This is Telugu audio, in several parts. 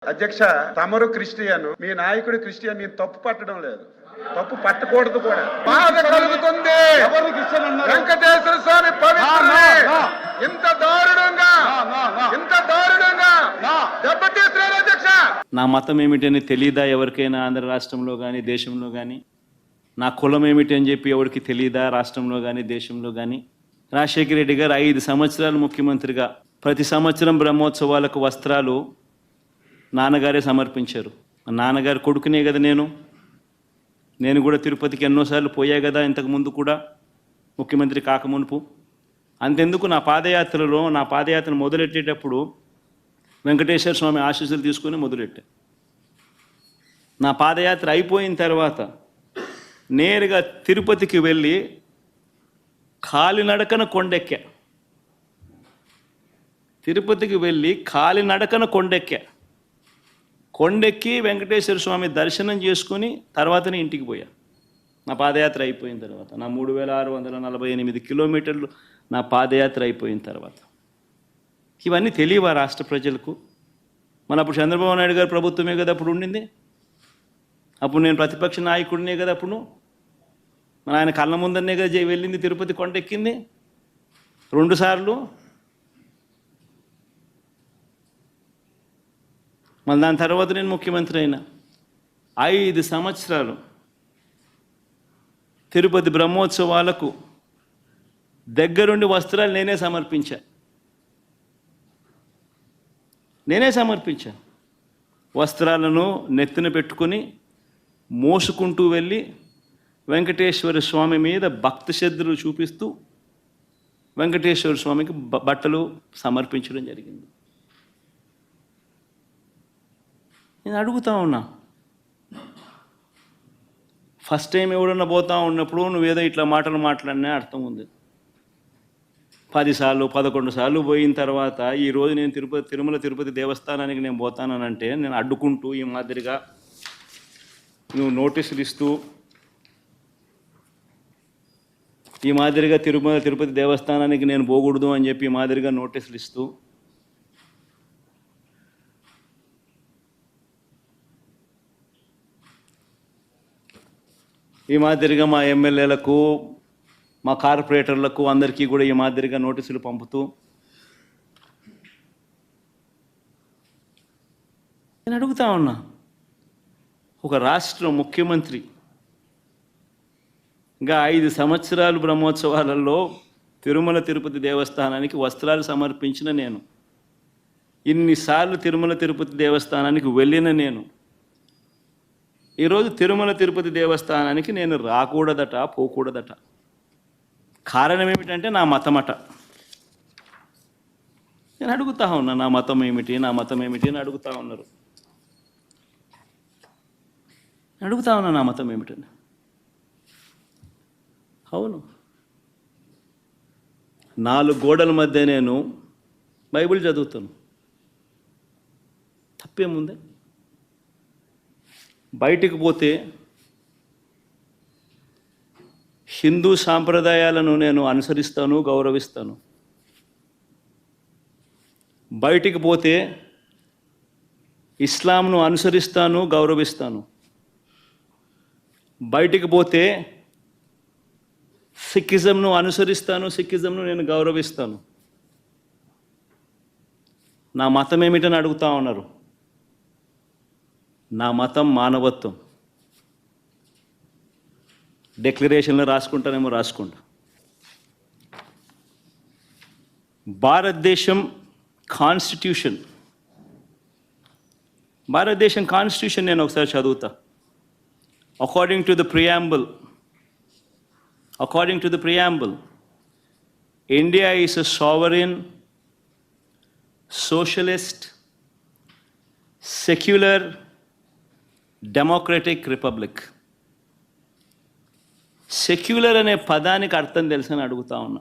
అధ్యక్ష, తమరు క్రిస్టియన్, మీ నాయకుడు క్రిస్టియన్. నేను తప్పు పట్టడం లేదు, తప్పు పట్టకూడదు కూడా. బాధ కలుగుతుంది. వెంకటేశ్వర స్వామి పవిత్రుడే ఇంత దారుణంగా దెబ్బతీస్తున్నారు అధ్యక్ష. నా మతం ఏమిటని తెలీదా ఎవరికైనా ఆంధ్ర రాష్ట్రంలో కానీ దేశంలో కానీ? నా కులం ఏమిటి అని చెప్పి ఎవరికి తెలీదా రాష్ట్రంలో కానీ దేశంలో కానీ? రాజశేఖర రెడ్డి గారు 5 సంవత్సరాలు ముఖ్యమంత్రిగా ప్రతి సంవత్సరం బ్రహ్మోత్సవాలకు వస్త్రాలు నాన్నగారే సమర్పించారు. నాన్నగారి కొడుకునే కదా నేను కూడా తిరుపతికి ఎన్నోసార్లు పోయా కదా ఇంతకుముందు కూడా, ముఖ్యమంత్రి కాకమునుపు. అంతెందుకు నా పాదయాత్ర మొదలెట్టేటప్పుడు వెంకటేశ్వర స్వామి ఆశీస్సులు తీసుకొని మొదలెట్టా. నా పాదయాత్ర అయిపోయిన తర్వాత నేరుగా తిరుపతికి వెళ్ళి కాలినడకన కొండెక్కా. తిరుపతికి వెళ్ళి కాలినడకన కొండెక్కి వెంకటేశ్వర స్వామి దర్శనం చేసుకుని తర్వాతనే ఇంటికి పోయా. నా పాదయాత్ర అయిపోయిన తర్వాత, నా 3648 కిలోమీటర్లు నా పాదయాత్ర అయిపోయిన తర్వాత. ఇవన్నీ తెలియవా రాష్ట్ర ప్రజలకు? మన అప్పుడు చంద్రబాబు నాయుడు గారు ప్రభుత్వమే కదా అప్పుడు ఉండింది. అప్పుడు నేను ప్రతిపక్ష నాయకుడినే కదా అప్పుడు. మన ఆయన కళ్ళ ముందరనే కదా వెళ్ళింది, తిరుపతి కొండెక్కింది 2 సార్లు. మళ్ళీ దాని తర్వాత నేను ముఖ్యమంత్రి అయినా. 5 సంవత్సరాలు తిరుపతి బ్రహ్మోత్సవాలకు దగ్గరుండి వస్త్రాలు నేనే సమర్పించా. వస్త్రాలను నెత్తిన పెట్టుకుని మోసుకుంటూ వెళ్ళి వెంకటేశ్వర స్వామి మీద భక్తి శ్రద్ధలు చూపిస్తూ వెంకటేశ్వర స్వామికి బట్టలు సమర్పించడం జరిగింది. నేను అడుగుతా ఉన్నా, ఫస్ట్ టైం ఎవడన్నా పోతా ఉన్నప్పుడు నువ్వేదో ఇట్లా మాటలు మాట్లాడినా అర్థం ఉంది. 10 సార్లు 11 సార్లు పోయిన తర్వాత ఈరోజు నేను తిరుమల తిరుపతి దేవస్థానానికి నేను పోతానంటే నేను అడ్డుకుంటూ ఈ మాదిరిగా నువ్వు నోటీసులు ఇస్తూ ఈ మాదిరిగా తిరుమల తిరుపతి దేవస్థానానికి నేను పోకూడదు అని చెప్పి ఈ మాదిరిగా నోటీసులు ఇస్తూ ఈ మాదిరిగా మా ఎమ్మెల్యేలకు మా కార్పొరేటర్లకు అందరికీ కూడా ఈ మాదిరిగా నోటీసులు పంపుతూ నేను అడుగుతా ఉన్నా, ఒక రాష్ట్ర ముఖ్యమంత్రి ఇంకా 5 సంవత్సరాలు బ్రహ్మోత్సవాలలో తిరుమల తిరుపతి దేవస్థానానికి వస్త్రాలు సమర్పించిన నేను, ఇన్నిసార్లు తిరుమల తిరుపతి దేవస్థానానికి వెళ్ళిన నేను, ఈరోజు తిరుమల తిరుపతి దేవస్థానానికి నేను రాకూడదట, పోకూడదట. కారణం ఏమిటంటే నా మతమట. నేను అడుగుతా ఉన్నా, నా మతం ఏమిటి అని అడుగుతా ఉన్నారు. అడుగుతా ఉన్నా నా మతం ఏమిటని. అవును, 4 గోడల మధ్య నేను బైబిల్ చదువుతాను, తప్పేముంది? బయటికి పోతే హిందూ సాంప్రదాయాలను నేను అనుసరిస్తాను, గౌరవిస్తాను. బయటికి పోతే ఇస్లాంను అనుసరిస్తాను, గౌరవిస్తాను. బయటికి పోతే సిక్కిజంను అనుసరిస్తాను, సిక్కిజంను నేను గౌరవిస్తాను. నా మతం ఏమిటని అడుగుతా ఉన్నారు. నా మతం మానవత్వం. డిక్లరేషన్లో రాసుకుంటానేమో రాసుకుంటా. భారతదేశం కాన్స్టిట్యూషన్ నేను ఒకసారి చదువుతా. According to the preamble, India is a sovereign, socialist, secular, democratic republic. Secular అనే పదానికి అర్థం తెలుసని అడుగుతా ఉన్నా.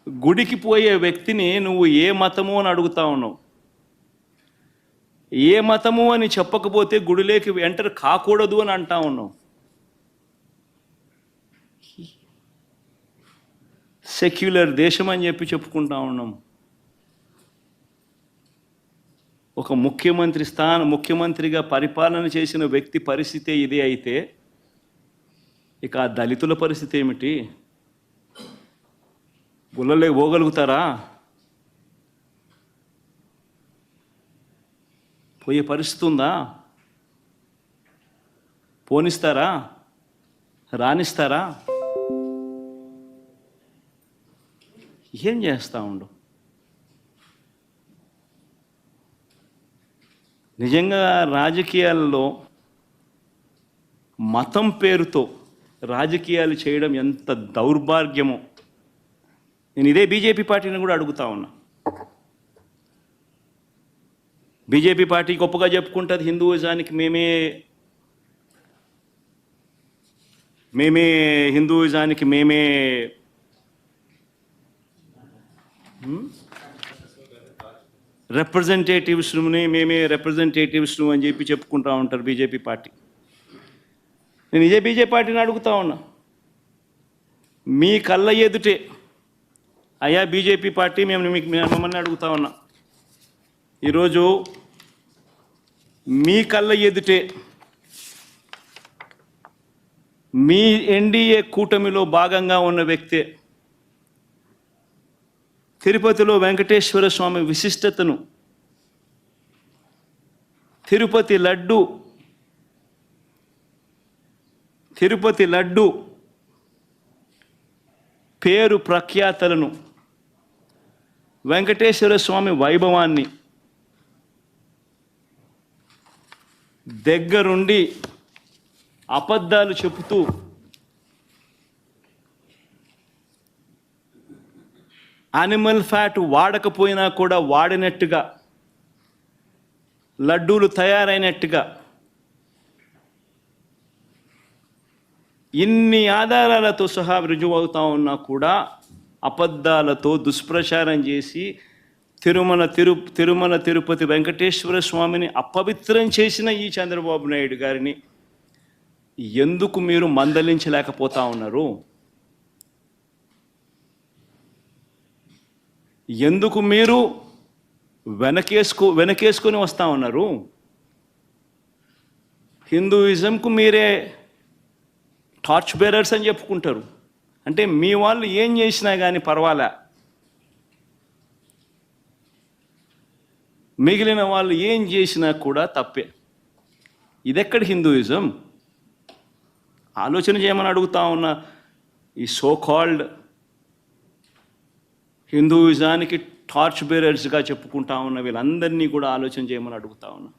గుడికి పోయే వ్యక్తిని నువ్వు ఏ మతము అని అడుగుతా ఉన్నావు. ఏ మతము అని చెప్పకపోతే గుడిలోకి ఎంటర్ కాకూడదు అని అంటా ఉన్నావు. సెక్యులర్ దేశం అని చెప్పి చెప్పుకుంటా ఉన్నాం. ఒక ముఖ్యమంత్రిగా పరిపాలన చేసిన వ్యక్తి పరిస్థితి ఇదే అయితే ఇక ఆ దళితుల పరిస్థితి ఏమిటి? గుళ్ళలే పోగలుగుతారా? పోయే పరిస్థితి ఉందా? పోనిస్తారా? రానిస్తారా? ఏం చేస్తా ఉండు? నిజంగా రాజకీయాల్లో మతం పేరుతో రాజకీయాలు చేయడం ఎంత దౌర్భాగ్యమో నేను ఇదే బీజేపీ పార్టీని కూడా అడుగుతా ఉన్నా. బీజేపీ పార్టీ గొప్పగా చెప్పుకుంటుంది హిందూయిజానికి మేమే రిప్రజెంటేటివ్స్ని అని చెప్పి చెప్పుకుంటూ ఉంటారు బీజేపీ పార్టీ. నేను ఇదే బీజేపీ పార్టీని అడుగుతా ఉన్నా, మీ కళ్ళ ఎదుటే అయ్యా బీజేపీ పార్టీ మమ్మల్ని అడుగుతా ఉన్నా, ఈరోజు మీ కళ్ళ ఎదుటే మీ ఎన్డీఏ కూటమిలో భాగంగా ఉన్న వ్యక్తే తిరుపతిలో వెంకటేశ్వర స్వామి విశిష్టతను, తిరుపతి లడ్డు పేరు ప్రఖ్యాతలను, వెంకటేశ్వర స్వామి వైభవాన్ని దగ్గరుండి అబద్ధాలు చెబుతూ యానిమల్ ఫ్యాట్ వాడకపోయినా కూడా వాడినట్టుగా, లడ్డూలు తయారైనట్టుగా ఇన్ని ఆధారాలతో సహా రుజువు అవుతా ఉన్నా కూడా అబద్ధాలతో దుష్ప్రచారం చేసి తిరుమల తిరుపతి వెంకటేశ్వర స్వామిని అపవిత్రం చేసిన ఈ చంద్రబాబు నాయుడు గారిని ఎందుకు మీరు మందలించలేకపోతా ఉన్నారు? ఎందుకు మీరు వెనకేసుకొని వస్తూ ఉన్నారు? హిందూయిజంకు మీరే టార్చ్ బేరర్స్ అని చెప్పుకుంటారు. అంటే మీ వాళ్ళు ఏం చేసినా కానీ పర్వాలే, మిగిలిన వాళ్ళు ఏం చేసినా కూడా తప్పే. ఇదెక్కడ హిందూయిజం? ఆలోచన చేయమని అడుగుతా ఉన్న ఈ సో కాల్డ్ హిందూయిజానికి టార్చ్ బేరర్స్గా చెప్పుకుంటా ఉన్న వీళ్ళందరినీ కూడా ఆలోచన చేయమని అడుగుతా ఉన్నా.